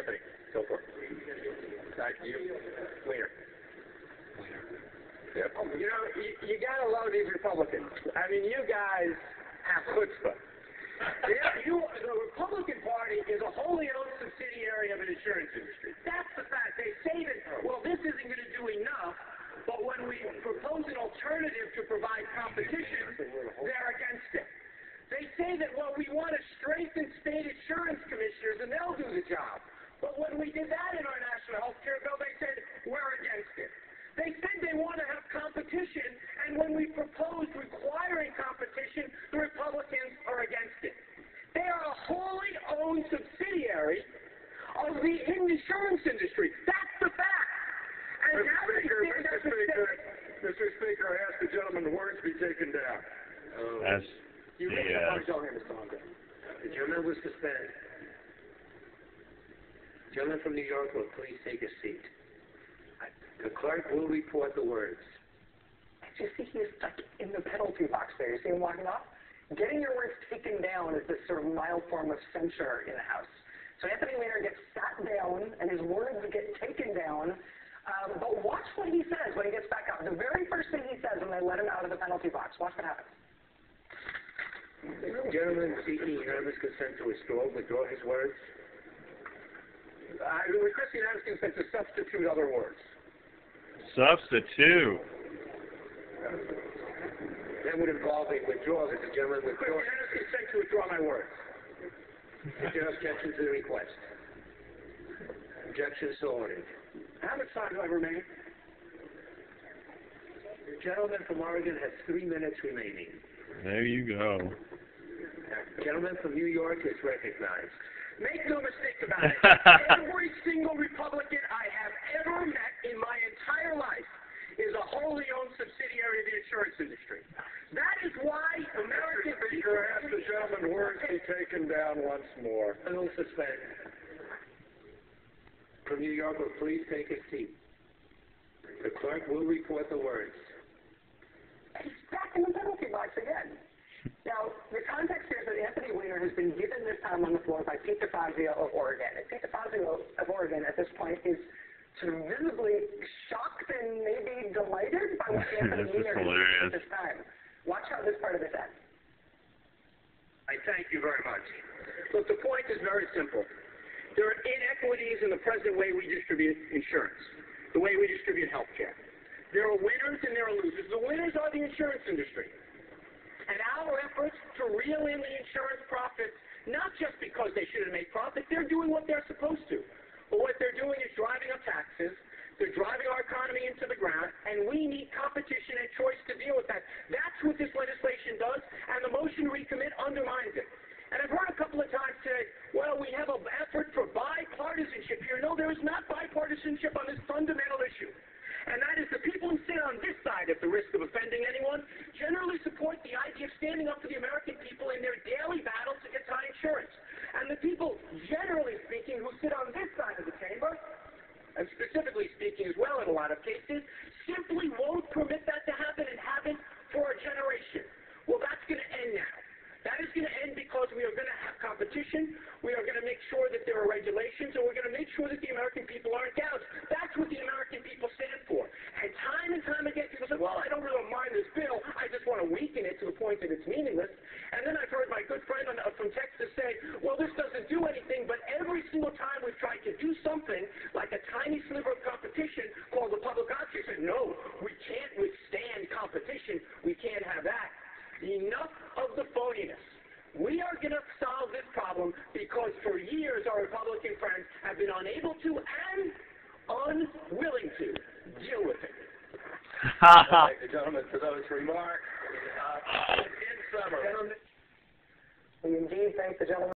Anthony, go for it. Back to you. Later. Yeah. You know, you got to love these Republicans. I mean, you guys have chutzpah. The Republican Party is a wholly owned subsidiary of an insurance industry. That's the fact. They say that, well, this isn't going to do enough, but when we propose an alternative to provide competition, they're against it. They say that, well, we want to strengthen state insurance commissioners and they'll do the job. But when we did that in our national health care bill, they said, we're against it. They said they want to have competition, and when we proposed requiring competition, the Republicans are against it. They are a wholly owned subsidiary of the insurance industry. That's the fact. And Mr. Speaker, I ask the gentleman the words be taken down. You made a point on him, Mr. Munger. The gentleman was suspended. Gentleman from New York will please take a seat. The clerk will report the words. You see, he's stuck in the penalty box there. You see him walking off? Getting your words taken down is this sort of mild form of censure in the House. So Anthony Weiner gets sat down, and his words get taken down. But watch what he says when he gets back up. The very first thing he says when they let him out of the penalty box. Watch what happens. The gentleman seeking unanimous consent to withdraw his words. I request unanimous consent to substitute other words. Substitute. That would involve a withdrawal. That the gentleman withdraws. Unanimous consent to withdraw my words. Is there objection to the request? Objection so ordered. How much time do I remain? The gentleman from Oregon has 3 minutes remaining. There you go. The gentleman from New York is recognized. Make no mistake about it. Every single Republican I have ever met in my entire life is a wholly owned subsidiary of the insurance industry. That is why American people... Mr. Speaker, I ask the gentleman words be taken down once more. I will suspend. From New York will please take a seat. The clerk will report the words. He's back in the penalty box again. Now, the context here is that Anthony Weiner has been given this time on the floor by Pete DeFazio of Oregon. And Pete DeFazio of Oregon at this point is sort of visibly shocked and maybe delighted by what Anthony Weiner has done at this time. Watch how this part of this ends. I thank you very much. Look, the point is very simple. There are inequities in the present way we distribute insurance, the way we distribute health care. There are winners and there are losers. The winners are the insurance industry. And our efforts to reel in the insurance profits, not just because they shouldn't make profit, they're doing what they're supposed to. But what they're doing is driving up taxes, they're driving our economy into the ground, and we need competition and choice to deal with that. That's what this legislation does, and the motion to recommit undermines it. And I've heard a couple of times today, well, we have an effort for bipartisanship here. No, there is not bipartisanship on this fundamental issue. And that is the people who sit on this side at the risk of offending anyone generally support the idea of standing up for the American people in their daily battles against high insurance. And the people, generally speaking, who sit on this side of the chamber, and specifically speaking as well in a lot of cases, simply won't permit that to happen and haven't for a generation. Well, that's going to end now. That is going to end because we are going to have competition, we are going to make sure that there are regulations, and we're going to make sure that the American people aren't gouged. That's what the American people stand for. And time again, people say, well, I don't really mind this bill, I just want to weaken it to the point that it's meaningless. And then I've heard my good friend from Texas say, well, this doesn't do anything, but every single time we've tried to do something like a tiny sliver of competition called the public option, said, no, we can't withstand competition, we can't have that. Enough of the phoniness. We are going to solve this problem because for years our Republican friends have been unable to and unwilling to deal with it. Thank the gentleman for those remarks. In summary. We indeed thank the gentleman.